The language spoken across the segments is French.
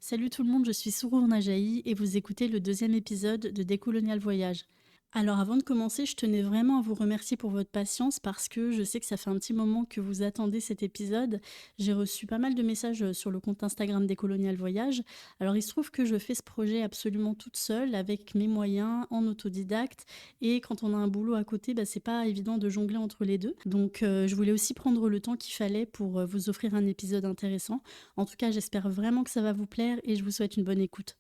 Salut tout le monde, je suis Sourour Najahi et vous écoutez le deuxième épisode de Décolonial Voyage. Alors avant de commencer, je tenais vraiment à vous remercier pour votre patience parce que je sais que ça fait un petit moment que vous attendez cet épisode. J'ai reçu pas mal de messages sur le compte Instagram Décolonial Voyage. Alors il se trouve que je fais ce projet absolument toute seule avec mes moyens, en autodidacte, et quand on a un boulot à côté, c'est pas évident de jongler entre les deux. Donc je voulais aussi prendre le temps qu'il fallait pour vous offrir un épisode intéressant. En tout cas, j'espère vraiment que ça va vous plaire et je vous souhaite une bonne écoute.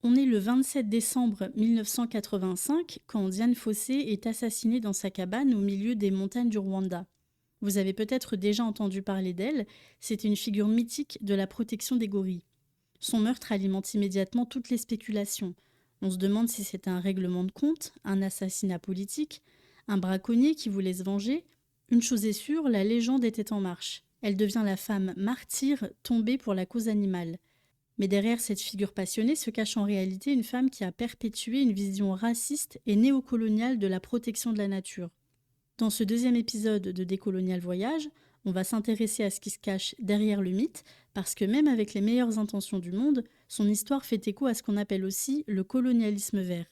On est le 27 décembre 1985 quand Dian Fossey est assassinée dans sa cabane au milieu des montagnes du Rwanda. Vous avez peut-être déjà entendu parler d'elle, c'est une figure mythique de la protection des gorilles. Son meurtre alimente immédiatement toutes les spéculations. On se demande si c'est un règlement de compte, un assassinat politique, un braconnier qui voulait se venger. Une chose est sûre, la légende était en marche. Elle devient la femme martyre tombée pour la cause animale. Mais derrière cette figure passionnée se cache en réalité une femme qui a perpétué une vision raciste et néocoloniale de la protection de la nature. Dans ce deuxième épisode de Décolonial Voyage, on va s'intéresser à ce qui se cache derrière le mythe, parce que même avec les meilleures intentions du monde, son histoire fait écho à ce qu'on appelle aussi le colonialisme vert.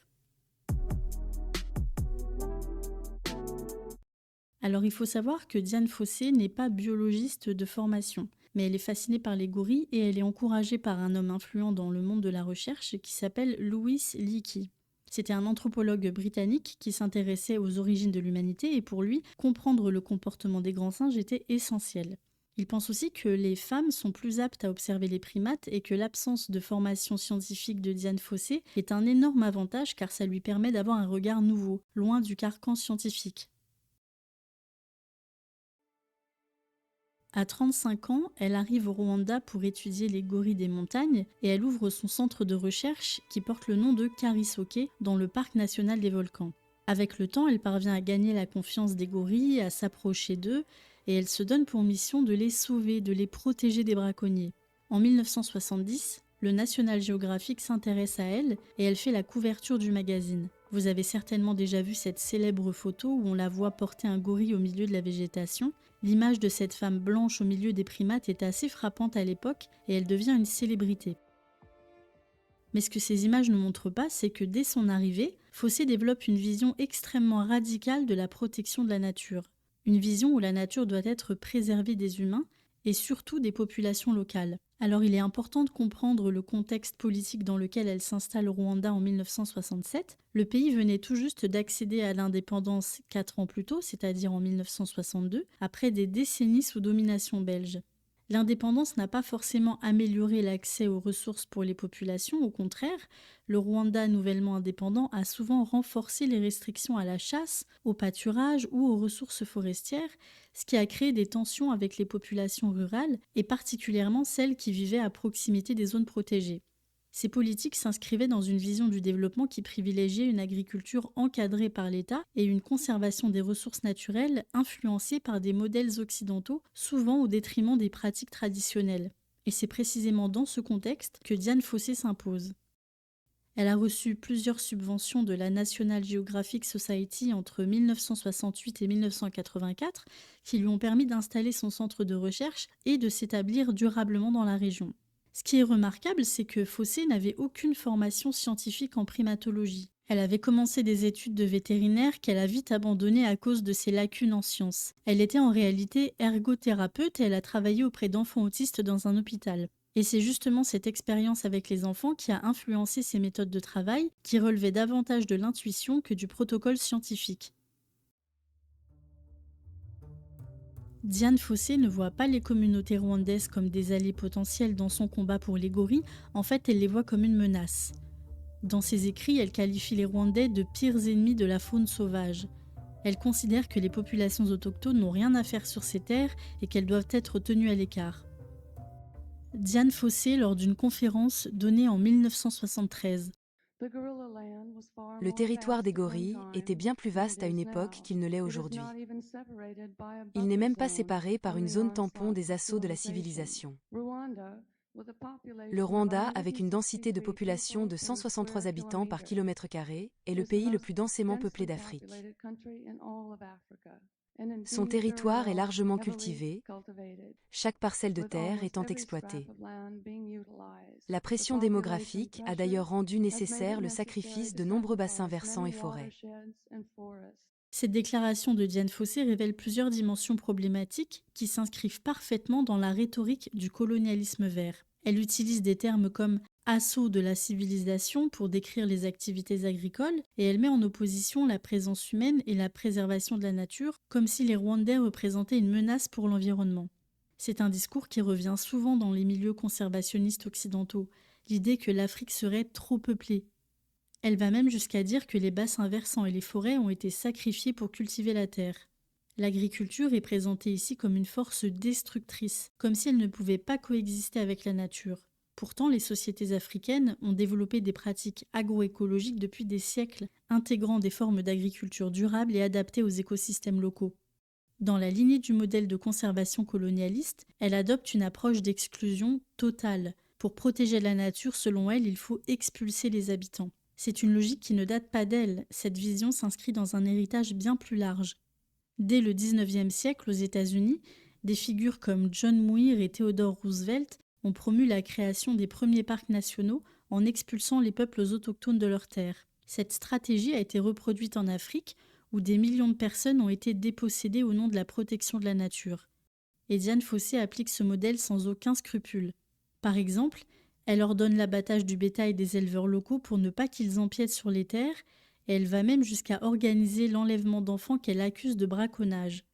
Alors il faut savoir que Dian Fossey n'est pas biologiste de formation, mais elle est fascinée par les gorilles et elle est encouragée par un homme influent dans le monde de la recherche qui s'appelle Louis Leakey. C'était un anthropologue britannique qui s'intéressait aux origines de l'humanité et pour lui, comprendre le comportement des grands singes était essentiel. Il pense aussi que les femmes sont plus aptes à observer les primates et que l'absence de formation scientifique de Dian Fossey est un énorme avantage car ça lui permet d'avoir un regard nouveau, loin du carcan scientifique. À 35 ans, elle arrive au Rwanda pour étudier les gorilles des montagnes et elle ouvre son centre de recherche qui porte le nom de Karisoke dans le parc national des volcans. Avec le temps, elle parvient à gagner la confiance des gorilles, à s'approcher d'eux et elle se donne pour mission de les sauver, de les protéger des braconniers. En 1970, le National Geographic s'intéresse à elle et elle fait la couverture du magazine. Vous avez certainement déjà vu cette célèbre photo où on la voit porter un gorille au milieu de la végétation. L'image de cette femme blanche au milieu des primates est assez frappante à l'époque et elle devient une célébrité. Mais ce que ces images ne montrent pas, c'est que dès son arrivée, Fossey développe une vision extrêmement radicale de la protection de la nature. Une vision où la nature doit être préservée des humains et surtout des populations locales. Alors il est important de comprendre le contexte politique dans lequel elle s'installe au Rwanda en 1967. Le pays venait tout juste d'accéder à l'indépendance 4 ans plus tôt, c'est-à-dire en 1962, après des décennies sous domination belge. L'indépendance n'a pas forcément amélioré l'accès aux ressources pour les populations, au contraire, le Rwanda nouvellement indépendant a souvent renforcé les restrictions à la chasse, au pâturage ou aux ressources forestières, ce qui a créé des tensions avec les populations rurales et particulièrement celles qui vivaient à proximité des zones protégées. Ces politiques s'inscrivaient dans une vision du développement qui privilégiait une agriculture encadrée par l'État et une conservation des ressources naturelles influencée par des modèles occidentaux, souvent au détriment des pratiques traditionnelles. Et c'est précisément dans ce contexte que Dian Fossey s'impose. Elle a reçu plusieurs subventions de la National Geographic Society entre 1968 et 1984 qui lui ont permis d'installer son centre de recherche et de s'établir durablement dans la région. Ce qui est remarquable, c'est que Fossey n'avait aucune formation scientifique en primatologie. Elle avait commencé des études de vétérinaire qu'elle a vite abandonnées à cause de ses lacunes en sciences. Elle était en réalité ergothérapeute et elle a travaillé auprès d'enfants autistes dans un hôpital. Et c'est justement cette expérience avec les enfants qui a influencé ses méthodes de travail, qui relevaient davantage de l'intuition que du protocole scientifique. Dian Fossey ne voit pas les communautés rwandaises comme des alliés potentiels dans son combat pour les gorilles, en fait elle les voit comme une menace. Dans ses écrits, elle qualifie les Rwandais de pires ennemis de la faune sauvage. Elle considère que les populations autochtones n'ont rien à faire sur ces terres et qu'elles doivent être tenues à l'écart. Dian Fossey, lors d'une conférence donnée en 1973. Le territoire des gorilles était bien plus vaste à une époque qu'il ne l'est aujourd'hui. Il n'est même pas séparé par une zone tampon des assauts de la civilisation. Le Rwanda, avec une densité de population de 163 habitants par kilomètre carré, est le pays le plus densément peuplé d'Afrique. Son territoire est largement cultivé, chaque parcelle de terre étant exploitée. La pression démographique a d'ailleurs rendu nécessaire le sacrifice de nombreux bassins versants et forêts. Cette déclaration de Dian Fossé révèle plusieurs dimensions problématiques qui s'inscrivent parfaitement dans la rhétorique du colonialisme vert. Elle utilise des termes comme assaut de la civilisation pour décrire les activités agricoles et elle met en opposition la présence humaine et la préservation de la nature comme si les Rwandais représentaient une menace pour l'environnement. C'est un discours qui revient souvent dans les milieux conservationnistes occidentaux, l'idée que l'Afrique serait trop peuplée. Elle va même jusqu'à dire que les bassins versants et les forêts ont été sacrifiés pour cultiver la terre. L'agriculture est présentée ici comme une force destructrice, comme si elle ne pouvait pas coexister avec la nature. Pourtant, les sociétés africaines ont développé des pratiques agroécologiques depuis des siècles, intégrant des formes d'agriculture durable et adaptées aux écosystèmes locaux. Dans la lignée du modèle de conservation colonialiste, elle adopte une approche d'exclusion totale. Pour protéger la nature, selon elle, il faut expulser les habitants. C'est une logique qui ne date pas d'elle, cette vision s'inscrit dans un héritage bien plus large. Dès le XIXe siècle, aux États-Unis, des figures comme John Muir et Theodore Roosevelt ont promu la création des premiers parcs nationaux en expulsant les peuples autochtones de leurs terres. Cette stratégie a été reproduite en Afrique, où des millions de personnes ont été dépossédées au nom de la protection de la nature. Et Dian Fossé applique ce modèle sans aucun scrupule. Par exemple, elle ordonne l'abattage du bétail des éleveurs locaux pour ne pas qu'ils empiètent sur les terres, et elle va même jusqu'à organiser l'enlèvement d'enfants qu'elle accuse de braconnage.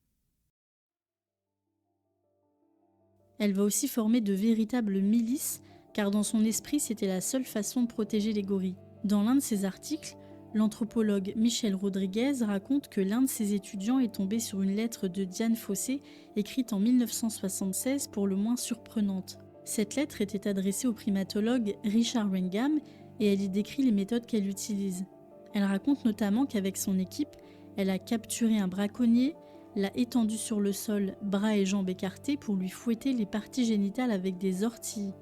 Elle va aussi former de véritables milices, car dans son esprit, c'était la seule façon de protéger les gorilles. Dans l'un de ses articles, l'anthropologue Michel Rodriguez raconte que l'un de ses étudiants est tombé sur une lettre de Dian Fossé écrite en 1976 pour le moins surprenante. Cette lettre était adressée au primatologue Richard Wrangham et elle y décrit les méthodes qu'elle utilise. Elle raconte notamment qu'avec son équipe, elle a capturé un braconnier, l'a étendu sur le sol, bras et jambes écartés pour lui fouetter les parties génitales avec des orties.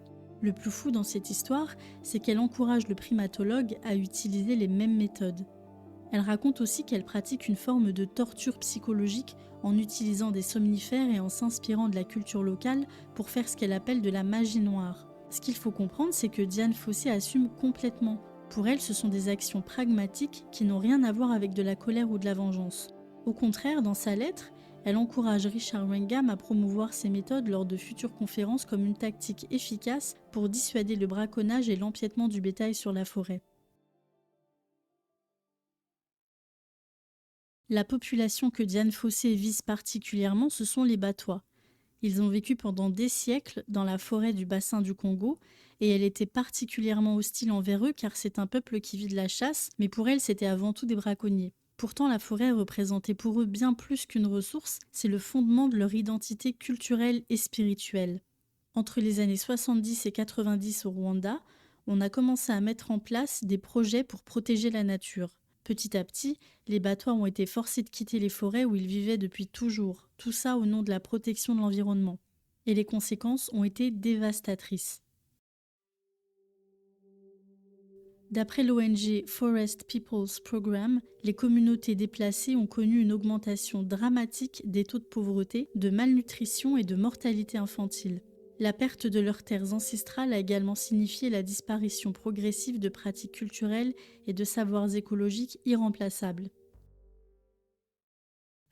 Le plus fou dans cette histoire, c'est qu'elle encourage le primatologue à utiliser les mêmes méthodes. Elle raconte aussi qu'elle pratique une forme de torture psychologique en utilisant des somnifères et en s'inspirant de la culture locale pour faire ce qu'elle appelle de la magie noire. Ce qu'il faut comprendre, c'est que Dian Fossé assume complètement. Pour elle, ce sont des actions pragmatiques qui n'ont rien à voir avec de la colère ou de la vengeance. Au contraire, dans sa lettre, elle encourage Richard Wrangham à promouvoir ces méthodes lors de futures conférences comme une tactique efficace pour dissuader le braconnage et l'empiètement du bétail sur la forêt. La population que Dian Fossé vise particulièrement, ce sont les Batois. Ils ont vécu pendant des siècles dans la forêt du bassin du Congo et elle était particulièrement hostile envers eux car c'est un peuple qui vit de la chasse, mais pour elle c'était avant tout des braconniers. Pourtant, la forêt représentait pour eux bien plus qu'une ressource, c'est le fondement de leur identité culturelle et spirituelle. Entre les années 70 et 90 au Rwanda, on a commencé à mettre en place des projets pour protéger la nature. Petit à petit, les Batois ont été forcés de quitter les forêts où ils vivaient depuis toujours, tout ça au nom de la protection de l'environnement. Et les conséquences ont été dévastatrices. D'après l'ONG Forest People's Programme, les communautés déplacées ont connu une augmentation dramatique des taux de pauvreté, de malnutrition et de mortalité infantile. La perte de leurs terres ancestrales a également signifié la disparition progressive de pratiques culturelles et de savoirs écologiques irremplaçables.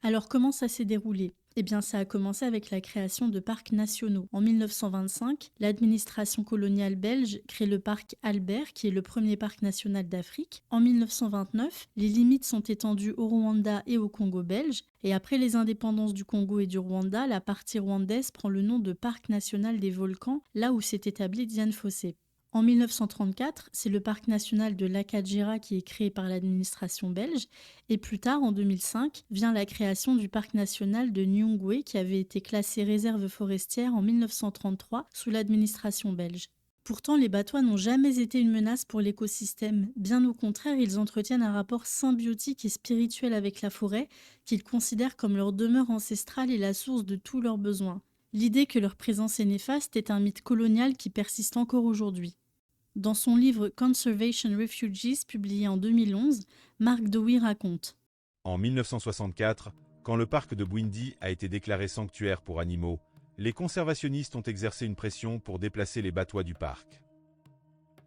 Alors comment ça s'est déroulé ? Eh bien, ça a commencé avec la création de parcs nationaux. En 1925, l'administration coloniale belge crée le parc Albert, qui est le premier parc national d'Afrique. En 1929, les limites sont étendues au Rwanda et au Congo belge. Et après les indépendances du Congo et du Rwanda, la partie rwandaise prend le nom de Parc national des volcans, là où s'est établi Dian Fossé. En 1934, c'est le parc national de l'Akadjira qui est créé par l'administration belge et plus tard, en 2005, vient la création du parc national de Nyungwe qui avait été classé réserve forestière en 1933 sous l'administration belge. Pourtant, les Batois n'ont jamais été une menace pour l'écosystème. Bien au contraire, ils entretiennent un rapport symbiotique et spirituel avec la forêt qu'ils considèrent comme leur demeure ancestrale et la source de tous leurs besoins. L'idée que leur présence est néfaste est un mythe colonial qui persiste encore aujourd'hui. Dans son livre Conservation Refugees, publié en 2011, Marc Dowie raconte : En 1964, Quand le parc de Bwindi a été déclaré sanctuaire pour animaux, les conservationnistes ont exercé une pression pour déplacer les batois du parc.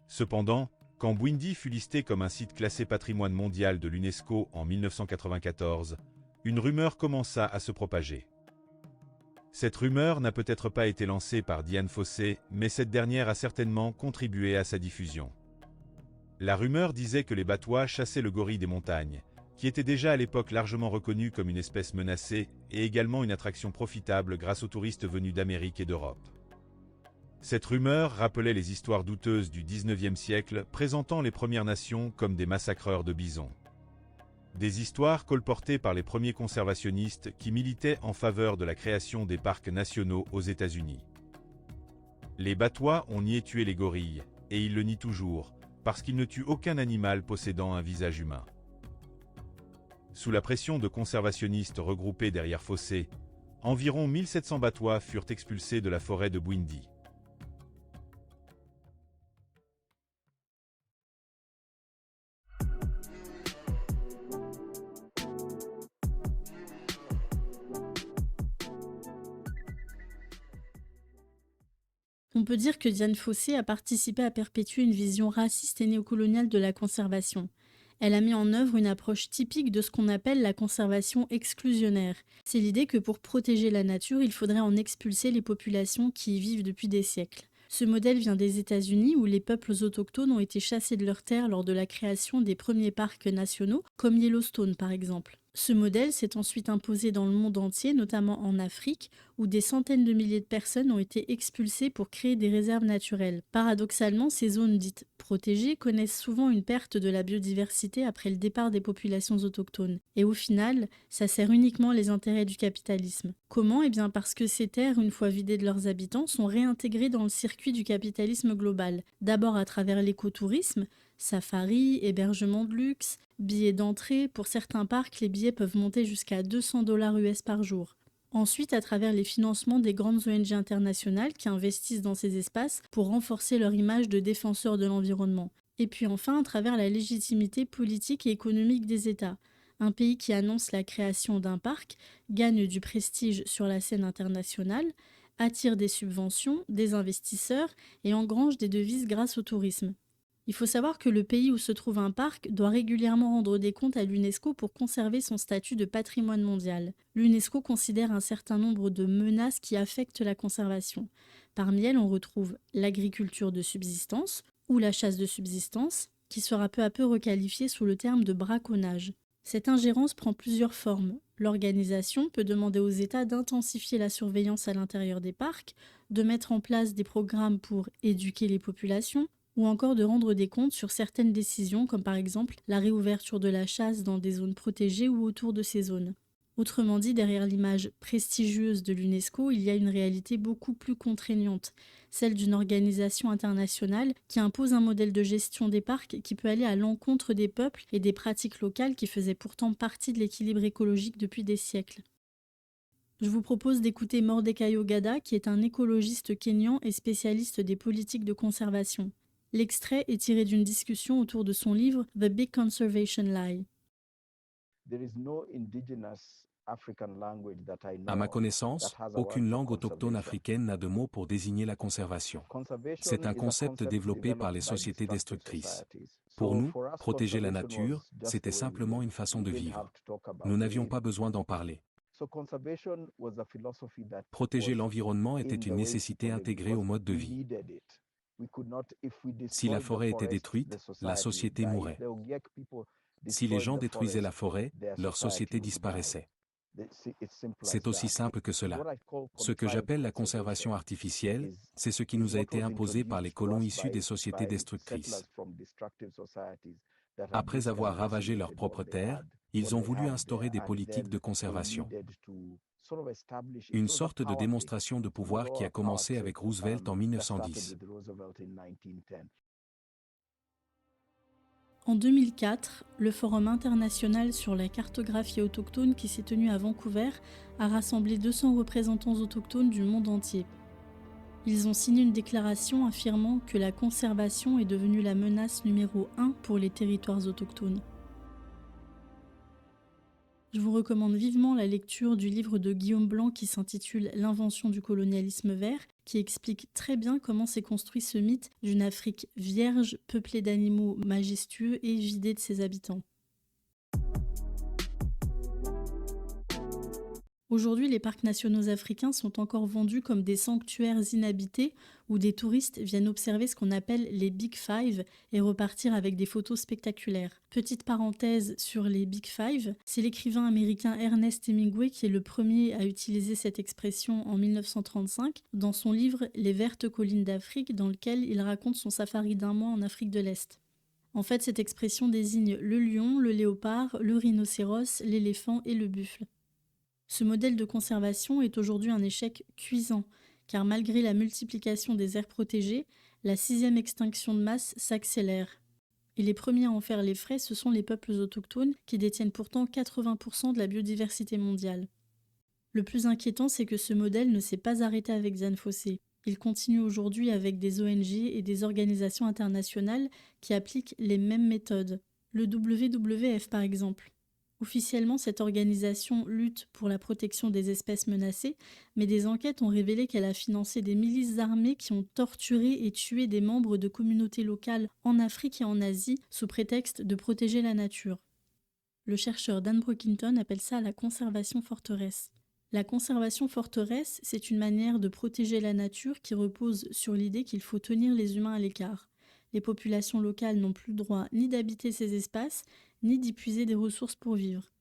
Cependant, quand Bwindi fut listé comme un site classé patrimoine mondial de l'UNESCO en 1994, une rumeur commença à se propager. Cette rumeur n'a peut-être pas été lancée par Dian Fossey, mais cette dernière a certainement contribué à sa diffusion. La rumeur disait que les batois chassaient le gorille des montagnes, qui était déjà à l'époque largement reconnu comme une espèce menacée et également une attraction profitable grâce aux touristes venus d'Amérique et d'Europe. Cette rumeur rappelait les histoires douteuses du XIXe siècle présentant les Premières Nations comme des massacreurs de bisons. Des histoires colportées par les premiers conservationnistes qui militaient en faveur de la création des parcs nationaux aux États-Unis. Les batois ont nié tuer les gorilles, et ils le nient toujours, parce qu'ils ne tuent aucun animal possédant un visage humain. Sous la pression de conservationnistes regroupés derrière Fossey, environ 1700 batois furent expulsés de la forêt de Bwindi. On peut dire que Dian Fossey a participé à perpétuer une vision raciste et néocoloniale de la conservation. Elle a mis en œuvre une approche typique de ce qu'on appelle la conservation exclusionnaire. C'est l'idée que pour protéger la nature, il faudrait en expulser les populations qui y vivent depuis des siècles. Ce modèle vient des États-Unis où les peuples autochtones ont été chassés de leurs terres lors de la création des premiers parcs nationaux, comme Yellowstone par exemple. Ce modèle s'est ensuite imposé dans le monde entier, notamment en Afrique, où des centaines de milliers de personnes ont été expulsées pour créer des réserves naturelles. Paradoxalement, ces zones dites protégées connaissent souvent une perte de la biodiversité après le départ des populations autochtones. Et au final, ça sert uniquement les intérêts du capitalisme. Comment ? Eh bien parce que ces terres, une fois vidées de leurs habitants, sont réintégrées dans le circuit du capitalisme global. D'abord à travers l'écotourisme, safari, hébergement de luxe, billets d'entrée. Pour certains parcs, les billets peuvent monter jusqu'à $200 US par jour. Ensuite, à travers les financements des grandes ONG internationales qui investissent dans ces espaces pour renforcer leur image de défenseurs de l'environnement. Et puis enfin, à travers la légitimité politique et économique des États. Un pays qui annonce la création d'un parc gagne du prestige sur la scène internationale, attire des subventions, des investisseurs et engrange des devises grâce au tourisme. Il faut savoir que le pays où se trouve un parc doit régulièrement rendre des comptes à l'UNESCO pour conserver son statut de patrimoine mondial. L'UNESCO considère un certain nombre de menaces qui affectent la conservation. Parmi elles, on retrouve l'agriculture de subsistance ou la chasse de subsistance, qui sera peu à peu requalifiée sous le terme de braconnage. Cette ingérence prend plusieurs formes. L'organisation peut demander aux États d'intensifier la surveillance à l'intérieur des parcs, de mettre en place des programmes pour éduquer les populations, ou encore de rendre des comptes sur certaines décisions, comme par exemple la réouverture de la chasse dans des zones protégées ou autour de ces zones. Autrement dit, derrière l'image prestigieuse de l'UNESCO, il y a une réalité beaucoup plus contraignante, celle d'une organisation internationale qui impose un modèle de gestion des parcs qui peut aller à l'encontre des peuples et des pratiques locales qui faisaient pourtant partie de l'équilibre écologique depuis des siècles. Je vous propose d'écouter Mordecai Ogada, qui est un écologiste kényan et spécialiste des politiques de conservation. L'extrait est tiré d'une discussion autour de son livre The Big Conservation Lie. À ma connaissance, aucune langue autochtone africaine n'a de mot pour désigner la conservation. C'est un concept développé par les sociétés destructrices. Pour nous, protéger la nature, c'était simplement une façon de vivre. Nous n'avions pas besoin d'en parler. Protéger l'environnement était une nécessité intégrée au mode de vie. Si la forêt était détruite, la société mourait. Si les gens détruisaient la forêt, leur société disparaissait. C'est aussi simple que cela. Ce que j'appelle la conservation artificielle, c'est ce qui nous a été imposé par les colons issus des sociétés destructrices. Après avoir ravagé leurs propres terres, ils ont voulu instaurer des politiques de conservation. Une sorte de démonstration de pouvoir qui a commencé avec Roosevelt en 1910. En 2004, le Forum international sur la cartographie autochtone qui s'est tenu à Vancouver a rassemblé 200 représentants autochtones du monde entier. Ils ont signé une déclaration affirmant que la conservation est devenue la menace numéro 1 pour les territoires autochtones. Je vous recommande vivement la lecture du livre de Guillaume Blanc qui s'intitule « L'invention du colonialisme vert », qui explique très bien comment s'est construit ce mythe d'une Afrique vierge, peuplée d'animaux majestueux et vidée de ses habitants. Aujourd'hui, les parcs nationaux africains sont encore vendus comme des sanctuaires inhabités où des touristes viennent observer ce qu'on appelle les Big Five et repartir avec des photos spectaculaires. Petite parenthèse sur les Big Five, c'est l'écrivain américain Ernest Hemingway qui est le premier à utiliser cette expression en 1935 dans son livre Les Vertes collines d'Afrique, dans lequel il raconte son safari d'1 mois en Afrique de l'Est. En fait, cette expression désigne le lion, le léopard, le rhinocéros, l'éléphant et le buffle. Ce modèle de conservation est aujourd'hui un échec cuisant, car malgré la multiplication des aires protégées, la 6e extinction de masse s'accélère. Et les premiers à en faire les frais, ce sont les peuples autochtones, qui détiennent pourtant 80% de la biodiversité mondiale. Le plus inquiétant, c'est que ce modèle ne s'est pas arrêté avec Dian Fossé. Il continue aujourd'hui avec des ONG et des organisations internationales qui appliquent les mêmes méthodes. Le WWF par exemple. Officiellement, cette organisation lutte pour la protection des espèces menacées, mais des enquêtes ont révélé qu'elle a financé des milices armées qui ont torturé et tué des membres de communautés locales en Afrique et en Asie sous prétexte de protéger la nature. Le chercheur Dan Brockington appelle ça la conservation forteresse. La conservation forteresse, c'est une manière de protéger la nature qui repose sur l'idée qu'il faut tenir les humains à l'écart. Les populations locales n'ont plus le droit ni d'habiter ces espaces, ni d'y puiser des ressources pour vivre.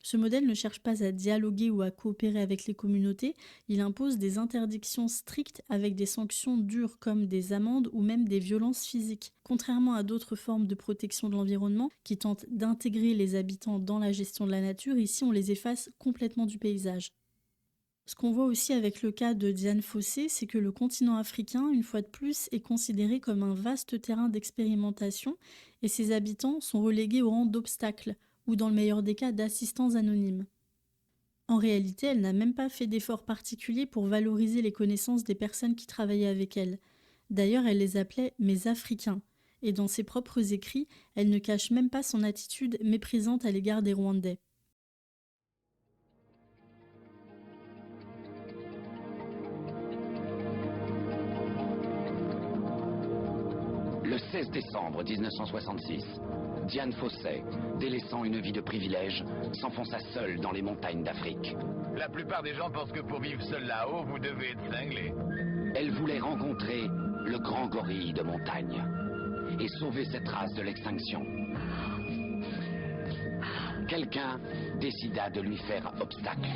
Ce modèle ne cherche pas à dialoguer ou à coopérer avec les communautés, il impose des interdictions strictes avec des sanctions dures comme des amendes ou même des violences physiques. Contrairement à d'autres formes de protection de l'environnement qui tentent d'intégrer les habitants dans la gestion de la nature, ici on les efface complètement du paysage. Ce qu'on voit aussi avec le cas de Dian Fossé, c'est que le continent africain, une fois de plus, est considéré comme un vaste terrain d'expérimentation et ses habitants sont relégués au rang d'obstacles ou dans le meilleur des cas d'assistants anonymes. En réalité, elle n'a même pas fait d'efforts particuliers pour valoriser les connaissances des personnes qui travaillaient avec elle. D'ailleurs, elle les appelait « mes Africains » et dans ses propres écrits, elle ne cache même pas son attitude méprisante à l'égard des Rwandais. Le 16 décembre 1966, Dian Fossé, délaissant une vie de privilège, s'enfonça seule dans les montagnes d'Afrique. La plupart des gens pensent que pour vivre seul là-haut, vous devez être cinglé. Elle voulait rencontrer le grand gorille de montagne et sauver cette race de l'extinction. Quelqu'un décida de lui faire obstacle.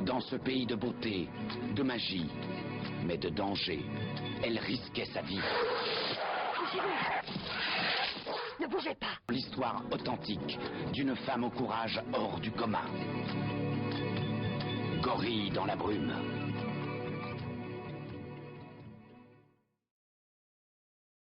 Dans ce pays de beauté, de magie, mais de danger, elle risquait sa vie. Ne bougez pas. L'histoire authentique d'une femme au courage hors du commun. Gorille dans la brume.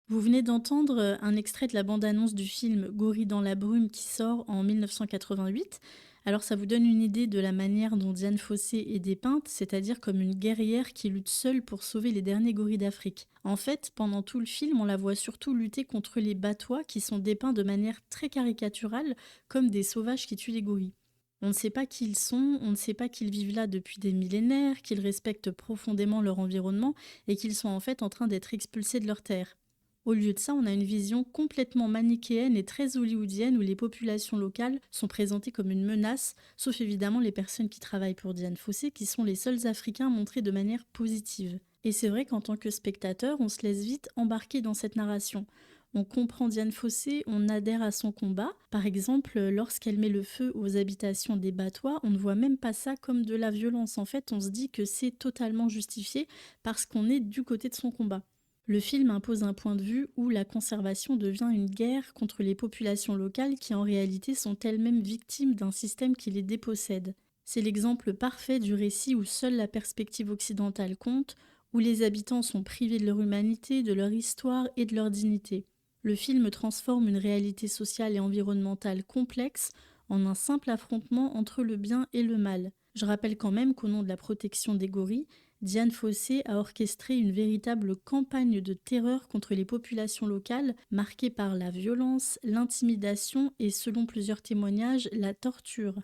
Vous venez d'entendre un extrait de la bande-annonce du film Gorille dans la brume qui sort en 1988. Alors ça vous donne une idée de la manière dont Dian Fossé est dépeinte, c'est-à-dire comme une guerrière qui lutte seule pour sauver les derniers gorilles d'Afrique. En fait, pendant tout le film, on la voit surtout lutter contre les Batois qui sont dépeints de manière très caricaturale, comme des sauvages qui tuent les gorilles. On ne sait pas qui ils sont, on ne sait pas qu'ils vivent là depuis des millénaires, qu'ils respectent profondément leur environnement et qu'ils sont en fait en train d'être expulsés de leur terre. Au lieu de ça, on a une vision complètement manichéenne et très hollywoodienne où les populations locales sont présentées comme une menace, sauf évidemment les personnes qui travaillent pour Dian Fossé, qui sont les seuls Africains montrés de manière positive. Et c'est vrai qu'en tant que spectateur, on se laisse vite embarquer dans cette narration. On comprend Dian Fossé, on adhère à son combat. Par exemple, lorsqu'elle met le feu aux habitations des Batois, on ne voit même pas ça comme de la violence. En fait, on se dit que c'est totalement justifié parce qu'on est du côté de son combat. Le film impose un point de vue où la conservation devient une guerre contre les populations locales qui en réalité sont elles-mêmes victimes d'un système qui les dépossède. C'est l'exemple parfait du récit où seule la perspective occidentale compte, où les habitants sont privés de leur humanité, de leur histoire et de leur dignité. Le film transforme une réalité sociale et environnementale complexe en un simple affrontement entre le bien et le mal. Je rappelle quand même qu'au nom de la protection des gorilles, Dian Fossey a orchestré une véritable campagne de terreur contre les populations locales, marquée par la violence, l'intimidation et, selon plusieurs témoignages, la torture.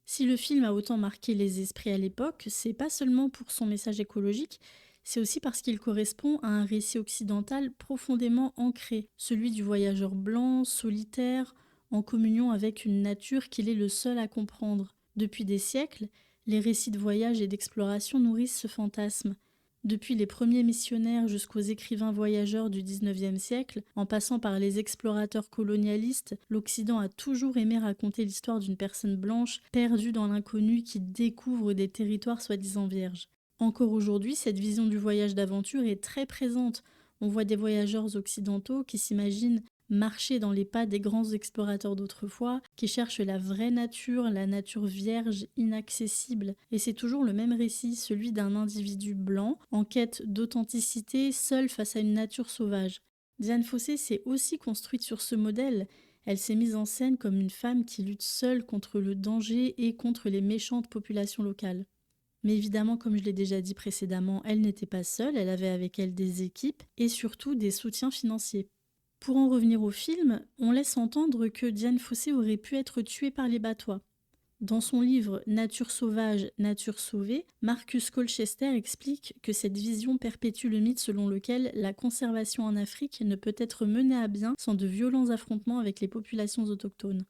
Si le film a autant marqué les esprits à l'époque, c'est pas seulement pour son message écologique, c'est aussi parce qu'il correspond à un récit occidental profondément ancré, celui du voyageur blanc, solitaire, en communion avec une nature qu'il est le seul à comprendre. Depuis des siècles, les récits de voyage et d'exploration nourrissent ce fantasme. Depuis les premiers missionnaires jusqu'aux écrivains voyageurs du XIXe siècle, en passant par les explorateurs colonialistes, l'Occident a toujours aimé raconter l'histoire d'une personne blanche perdue dans l'inconnu qui découvre des territoires soi-disant vierges. Encore aujourd'hui, cette vision du voyage d'aventure est très présente. On voit des voyageurs occidentaux qui s'imaginent marcher dans les pas des grands explorateurs d'autrefois, qui cherchent la vraie nature, la nature vierge, inaccessible. Et c'est toujours le même récit, celui d'un individu blanc, en quête d'authenticité, seul face à une nature sauvage. Dian Fossey s'est aussi construite sur ce modèle. Elle s'est mise en scène comme une femme qui lutte seule contre le danger et contre les méchantes populations locales. Mais évidemment, comme je l'ai déjà dit précédemment, elle n'était pas seule, elle avait avec elle des équipes et surtout des soutiens financiers. Pour en revenir au film, on laisse entendre que Dian Fossey aurait pu être tuée par les Batois. Dans son livre « Nature sauvage, nature sauvée », Marcus Colchester explique que cette vision perpétue le mythe selon lequel la conservation en Afrique ne peut être menée à bien sans de violents affrontements avec les populations autochtones.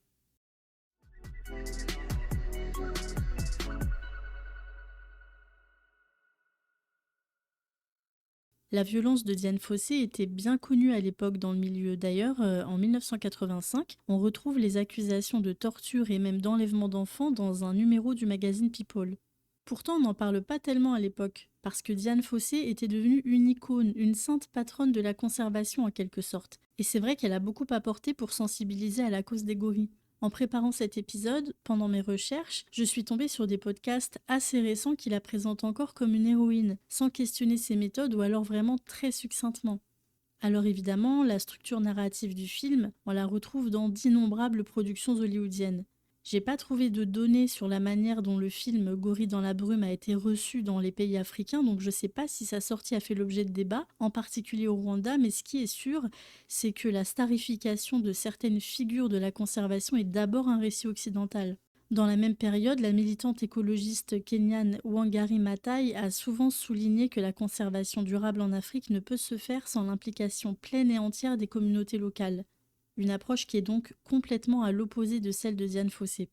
La violence de Dian Fossey était bien connue à l'époque dans le milieu. D'ailleurs, en 1985, on retrouve les accusations de torture et même d'enlèvement d'enfants dans un numéro du magazine People. Pourtant, on n'en parle pas tellement à l'époque, parce que Dian Fossey était devenue une icône, une sainte patronne de la conservation en quelque sorte. Et c'est vrai qu'elle a beaucoup apporté pour sensibiliser à la cause des gorilles. En préparant cet épisode, pendant mes recherches, je suis tombée sur des podcasts assez récents qui la présentent encore comme une héroïne, sans questionner ses méthodes ou alors vraiment très succinctement. Alors évidemment, la structure narrative du film, on la retrouve dans d'innombrables productions hollywoodiennes. J'ai pas trouvé de données sur la manière dont le film Gorille dans la brume a été reçu dans les pays africains, donc je sais pas si sa sortie a fait l'objet de débats, en particulier au Rwanda, mais ce qui est sûr, c'est que la starification de certaines figures de la conservation est d'abord un récit occidental. Dans la même période, la militante écologiste kenyane Wangari Maathai a souvent souligné que la conservation durable en Afrique ne peut se faire sans l'implication pleine et entière des communautés locales. Une approche qui est donc complètement à l'opposé de celle de Dian Fossey.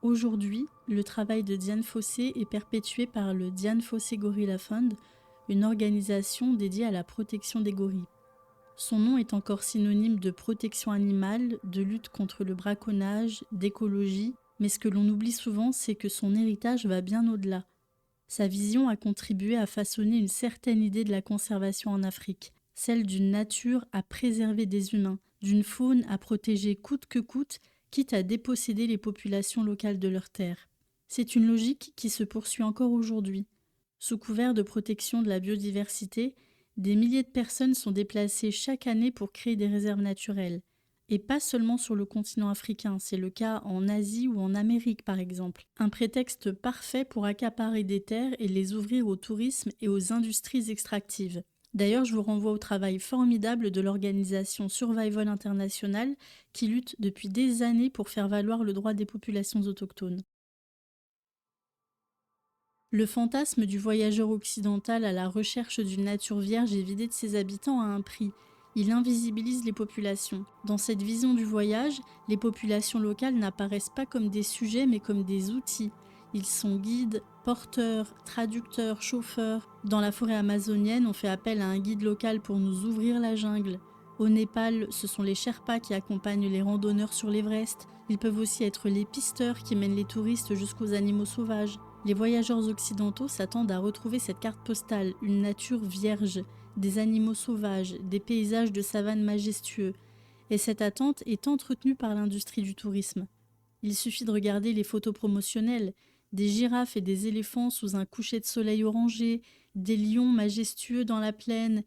Aujourd'hui, le travail de Dian Fossey est perpétué par le Dian Fossey Gorilla Fund, une organisation dédiée à la protection des gorilles. Son nom est encore synonyme de protection animale, de lutte contre le braconnage, d'écologie, mais ce que l'on oublie souvent, c'est que son héritage va bien au-delà. Sa vision a contribué à façonner une certaine idée de la conservation en Afrique, celle d'une nature à préserver des humains, d'une faune à protéger coûte que coûte, quitte à déposséder les populations locales de leurs terres. C'est une logique qui se poursuit encore aujourd'hui. Sous couvert de protection de la biodiversité, des milliers de personnes sont déplacées chaque année pour créer des réserves naturelles. Et pas seulement sur le continent africain, c'est le cas en Asie ou en Amérique par exemple. Un prétexte parfait pour accaparer des terres et les ouvrir au tourisme et aux industries extractives. D'ailleurs, je vous renvoie au travail formidable de l'organisation Survival International qui lutte depuis des années pour faire valoir le droit des populations autochtones. Le fantasme du voyageur occidental à la recherche d'une nature vierge et vidée de ses habitants a un prix. Il invisibilise les populations. Dans cette vision du voyage, les populations locales n'apparaissent pas comme des sujets mais comme des outils. Ils sont guides, porteurs, traducteurs, chauffeurs. Dans la forêt amazonienne, on fait appel à un guide local pour nous ouvrir la jungle. Au Népal, ce sont les Sherpas qui accompagnent les randonneurs sur l'Everest. Ils peuvent aussi être les pisteurs qui mènent les touristes jusqu'aux animaux sauvages. Les voyageurs occidentaux s'attendent à retrouver cette carte postale, une nature vierge, des animaux sauvages, des paysages de savane majestueux. Et cette attente est entretenue par l'industrie du tourisme. Il suffit de regarder les photos promotionnelles, des girafes et des éléphants sous un coucher de soleil orangé, des lions majestueux dans la plaine,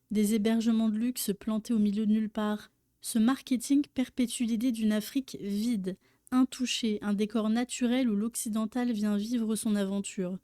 des hébergements de luxe plantés au milieu de nulle part. Ce marketing perpétue l'idée d'une Afrique vide, intouché, un décor naturel où l'occidental vient vivre son aventure.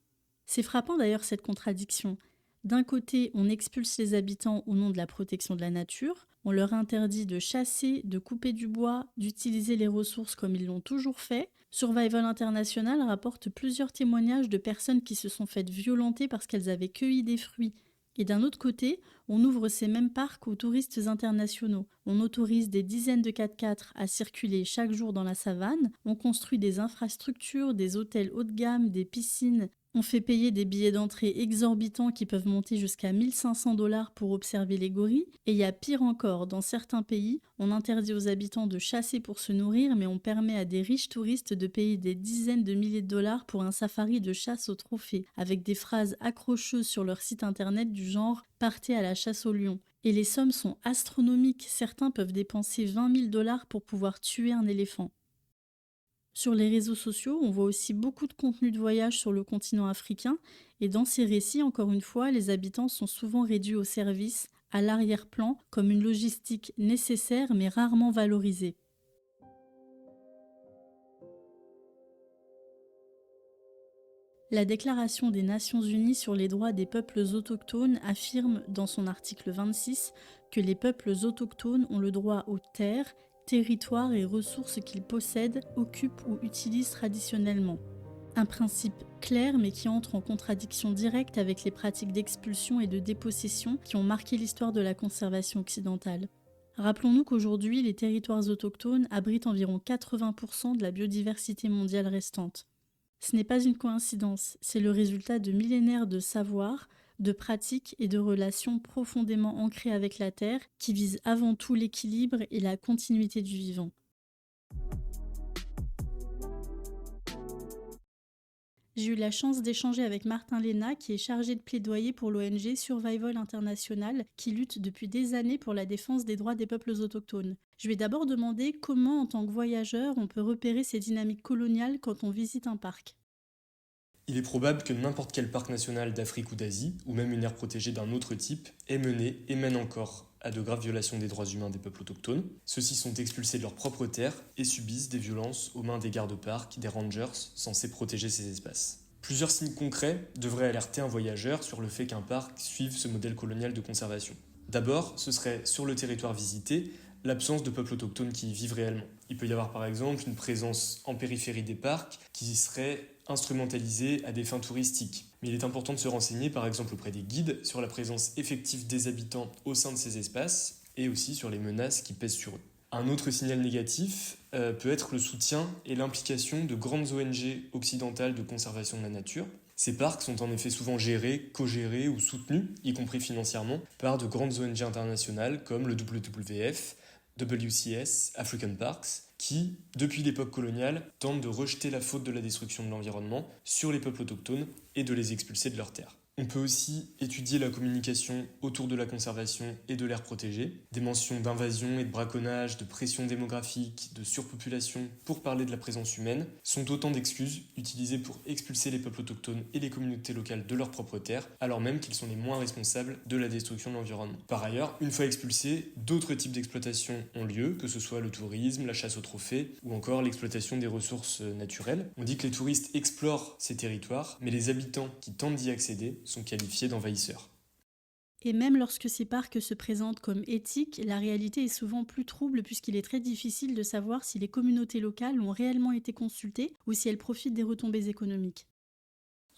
C'est frappant d'ailleurs cette contradiction. D'un côté, on expulse les habitants au nom de la protection de la nature, on leur interdit de chasser, de couper du bois, d'utiliser les ressources comme ils l'ont toujours fait. Survival International rapporte plusieurs témoignages de personnes qui se sont faites violenter parce qu'elles avaient cueilli des fruits. Et d'un autre côté, on ouvre ces mêmes parcs aux touristes internationaux. On autorise des dizaines de 4x4 à circuler chaque jour dans la savane, on construit des infrastructures, des hôtels haut de gamme, des piscines. On fait payer des billets d'entrée exorbitants qui peuvent monter jusqu'à 1 500 $ pour observer les gorilles. Et il y a pire encore, dans certains pays, on interdit aux habitants de chasser pour se nourrir, mais on permet à des riches touristes de payer des dizaines de milliers de dollars pour un safari de chasse au trophée, avec des phrases accrocheuses sur leur site internet du genre « Partez à la chasse au lion ». Et les sommes sont astronomiques, certains peuvent dépenser 20 000 $ pour pouvoir tuer un éléphant. Sur les réseaux sociaux, on voit aussi beaucoup de contenus de voyage sur le continent africain, et dans ces récits, encore une fois, les habitants sont souvent réduits au service, à l'arrière-plan, comme une logistique nécessaire mais rarement valorisée. La Déclaration des Nations Unies sur les droits des peuples autochtones affirme, dans son article 26, que les peuples autochtones ont le droit aux terres, territoires et ressources qu'ils possèdent, occupent ou utilisent traditionnellement. Un principe clair mais qui entre en contradiction directe avec les pratiques d'expulsion et de dépossession qui ont marqué l'histoire de la conservation occidentale. Rappelons-nous qu'aujourd'hui, les territoires autochtones abritent environ 80% de la biodiversité mondiale restante. Ce n'est pas une coïncidence, c'est le résultat de millénaires de savoir, de pratiques et de relations profondément ancrées avec la Terre qui visent avant tout l'équilibre et la continuité du vivant. J'ai eu la chance d'échanger avec Martin Léna, qui est chargé de plaidoyer pour l'ONG Survival International, qui lutte depuis des années pour la défense des droits des peuples autochtones. Je lui ai d'abord demandé comment, en tant que voyageur, on peut repérer ces dynamiques coloniales quand on visite un parc. Il est probable que n'importe quel parc national d'Afrique ou d'Asie, ou même une aire protégée d'un autre type, ait mené et mène encore à de graves violations des droits humains des peuples autochtones. Ceux-ci sont expulsés de leurs propres terres et subissent des violences aux mains des gardes-parcs, des rangers censés protéger ces espaces. Plusieurs signes concrets devraient alerter un voyageur sur le fait qu'un parc suive ce modèle colonial de conservation. D'abord, ce serait sur le territoire visité, l'absence de peuples autochtones qui y vivent réellement. Il peut y avoir par exemple une présence en périphérie des parcs qui serait instrumentalisée à des fins touristiques. Mais il est important de se renseigner par exemple auprès des guides sur la présence effective des habitants au sein de ces espaces et aussi sur les menaces qui pèsent sur eux. Un autre signal négatif peut être le soutien et l'implication de grandes ONG occidentales de conservation de la nature. Ces parcs sont en effet souvent gérés, co-gérés ou soutenus, y compris financièrement, par de grandes ONG internationales comme le WWF, WCS, African Parks, qui, depuis l'époque coloniale, tentent de rejeter la faute de la destruction de l'environnement sur les peuples autochtones et de les expulser de leurs terres. On peut aussi étudier la communication autour de la conservation et de l'aire protégée, des mentions d'invasion et de braconnage, de pression démographique, de surpopulation, pour parler de la présence humaine, sont autant d'excuses utilisées pour expulser les peuples autochtones et les communautés locales de leurs propres terres, alors même qu'ils sont les moins responsables de la destruction de l'environnement. Par ailleurs, une fois expulsés, d'autres types d'exploitation ont lieu, que ce soit le tourisme, la chasse aux trophées ou encore l'exploitation des ressources naturelles. On dit que les touristes explorent ces territoires, mais les habitants qui tentent d'y accéder sont qualifiés d'envahisseurs. Et même lorsque ces parcs se présentent comme éthiques, la réalité est souvent plus trouble puisqu'il est très difficile de savoir si les communautés locales ont réellement été consultées ou si elles profitent des retombées économiques.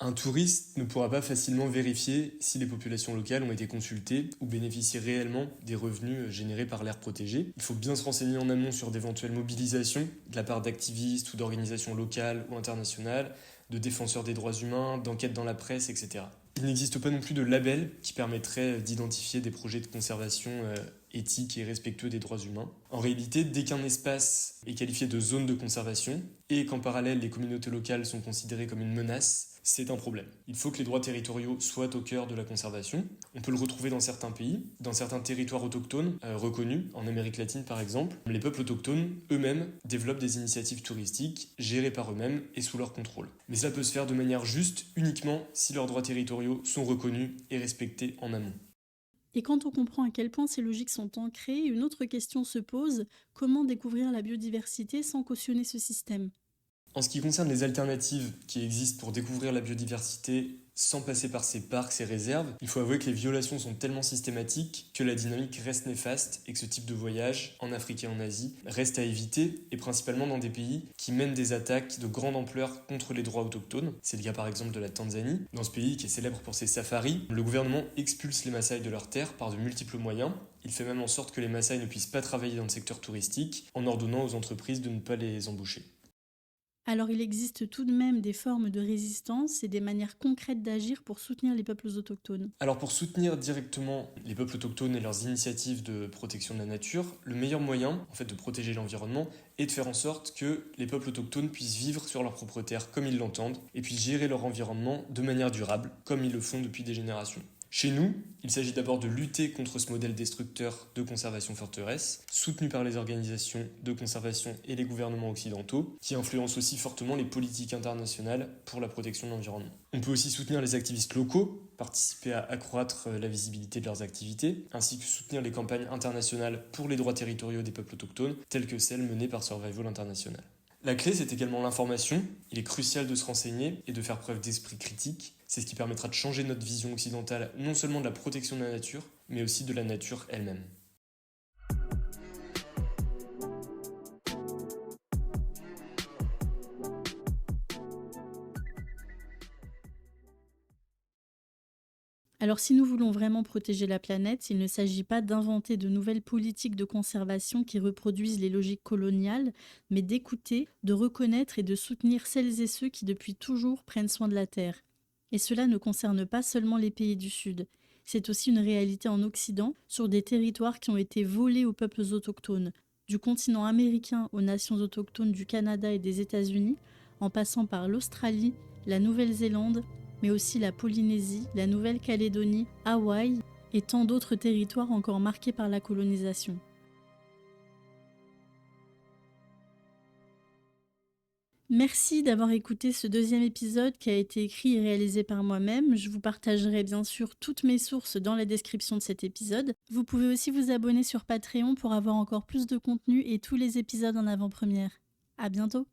Un touriste ne pourra pas facilement vérifier si les populations locales ont été consultées ou bénéficient réellement des revenus générés par l'aire protégée. Il faut bien se renseigner en amont sur d'éventuelles mobilisations de la part d'activistes ou d'organisations locales ou internationales, de défenseurs des droits humains, d'enquêtes dans la presse, etc. Il n'existe pas non plus de label qui permettrait d'identifier des projets de conservation éthiques et respectueux des droits humains. En réalité, dès qu'un espace est qualifié de zone de conservation et qu'en parallèle les communautés locales sont considérées comme une menace, c'est un problème. Il faut que les droits territoriaux soient au cœur de la conservation. On peut le retrouver dans certains pays, dans certains territoires autochtones reconnus, en Amérique latine par exemple. Les peuples autochtones eux-mêmes développent des initiatives touristiques gérées par eux-mêmes et sous leur contrôle. Mais cela peut se faire de manière juste uniquement si leurs droits territoriaux sont reconnus et respectés en amont. Et quand on comprend à quel point ces logiques sont ancrées, une autre question se pose, comment découvrir la biodiversité sans cautionner ce système ? En ce qui concerne les alternatives qui existent pour découvrir la biodiversité sans passer par ces parcs, ces réserves, il faut avouer que les violations sont tellement systématiques que la dynamique reste néfaste et que ce type de voyage, en Afrique et en Asie, reste à éviter, et principalement dans des pays qui mènent des attaques de grande ampleur contre les droits autochtones. C'est le cas par exemple de la Tanzanie. Dans ce pays qui est célèbre pour ses safaris, le gouvernement expulse les Maasai de leurs terres par de multiples moyens. Il fait même en sorte que les Maasai ne puissent pas travailler dans le secteur touristique, en ordonnant aux entreprises de ne pas les embaucher. Alors il existe tout de même des formes de résistance et des manières concrètes d'agir pour soutenir les peuples autochtones. Alors pour soutenir directement les peuples autochtones et leurs initiatives de protection de la nature, le meilleur moyen de protéger l'environnement est de faire en sorte que les peuples autochtones puissent vivre sur leur propre terre comme ils l'entendent et puissent gérer leur environnement de manière durable comme ils le font depuis des générations. Chez nous, il s'agit d'abord de lutter contre ce modèle destructeur de conservation forteresse, soutenu par les organisations de conservation et les gouvernements occidentaux, qui influencent aussi fortement les politiques internationales pour la protection de l'environnement. On peut aussi soutenir les activistes locaux, participer à accroître la visibilité de leurs activités, ainsi que soutenir les campagnes internationales pour les droits territoriaux des peuples autochtones, telles que celles menées par Survival International. La clé, c'est également l'information. Il est crucial de se renseigner et de faire preuve d'esprit critique. C'est ce qui permettra de changer notre vision occidentale, non seulement de la protection de la nature, mais aussi de la nature elle-même. Alors si nous voulons vraiment protéger la planète, il ne s'agit pas d'inventer de nouvelles politiques de conservation qui reproduisent les logiques coloniales, mais d'écouter, de reconnaître et de soutenir celles et ceux qui depuis toujours prennent soin de la Terre. Et cela ne concerne pas seulement les pays du Sud. C'est aussi une réalité en Occident, sur des territoires qui ont été volés aux peuples autochtones, du continent américain aux nations autochtones du Canada et des États-Unis, en passant par l'Australie, la Nouvelle-Zélande, mais aussi la Polynésie, la Nouvelle-Calédonie, Hawaï et tant d'autres territoires encore marqués par la colonisation. Merci d'avoir écouté ce deuxième épisode qui a été écrit et réalisé par moi-même. Je vous partagerai bien sûr toutes mes sources dans la description de cet épisode. Vous pouvez aussi vous abonner sur Patreon pour avoir encore plus de contenu et tous les épisodes en avant-première. À bientôt!